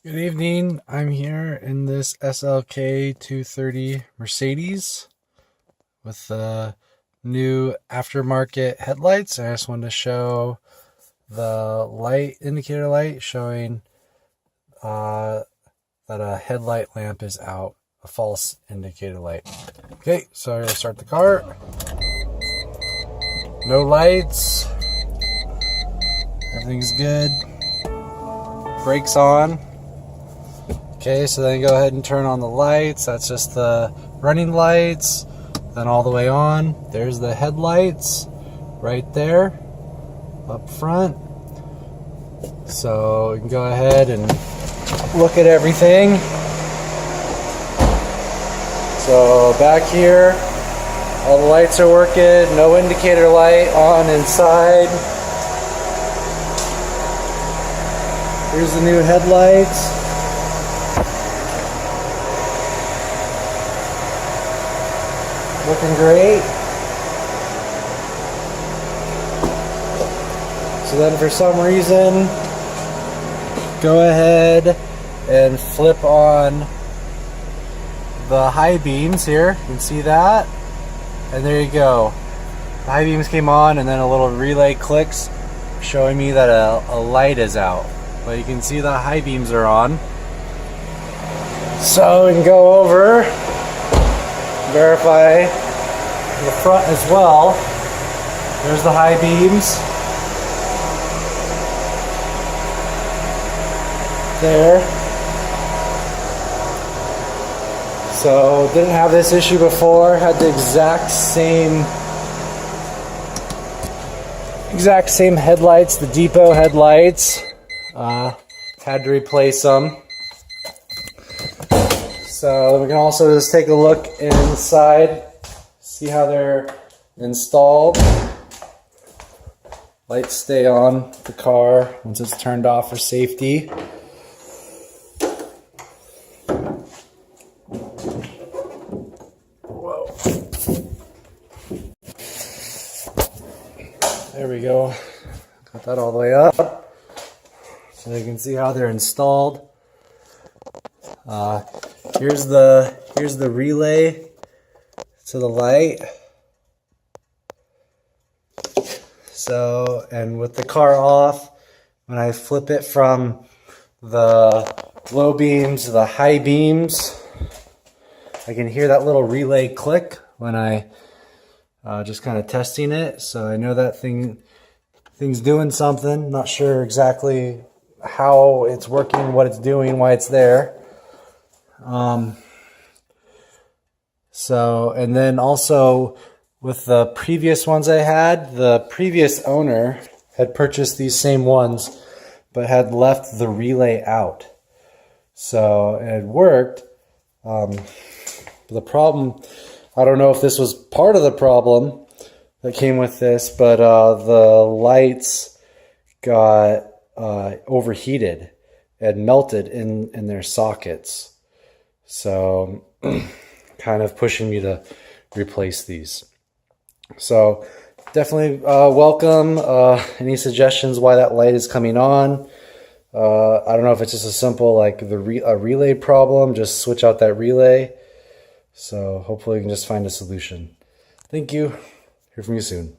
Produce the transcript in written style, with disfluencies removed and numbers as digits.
Good evening. I'm here in this SLK230 Mercedes with the new aftermarket headlights. I just wanted to show the indicator light showing that a headlight lamp is out, a false indicator light. Okay, so I'm going to start the car. No lights. Everything's good. Brakes on. Okay, so then go ahead and turn on the lights. That's just the running lights. Then all the way on, there's the headlights right there up front. So you can go ahead and look at everything. So back here, all the lights are working. No indicator light on inside. Here's the new headlights. Looking great. So then for some reason, go ahead and flip on the high beams here. You can see that. And there you go. The high beams came on and then a little relay clicks showing me that a light is out. But you can see the high beams are on. So we can go over, verify the front as well. There's the high beams. There. So didn't have this issue before. Had the exact same headlights, the depot headlights. Had to replace them. So we can also just take a look inside, see how they're installed. Lights stay on the car once it's turned off for safety. Whoa. There we go. Got that all the way up. So you can see how they're installed. Here's the relay to the light. So, and with the car off, when I flip it from the low beams to the high beams, I can hear that little relay click when I just kind of testing it. So I know that thing's doing something. Not sure exactly how it's working, what it's doing, why it's there. So, and then also with the previous ones I had, the previous owner had purchased these same ones, but had left the relay out. So it had worked. The problem, I don't know if this was part of the problem that came with this, but the lights got overheated and melted in their sockets. So kind of pushing me to replace these. So definitely welcome any suggestions why that light is coming on. I don't know if it's just a simple like a relay problem, just switch out that relay. So hopefully we can just find a solution. Thank you. Hear from you soon.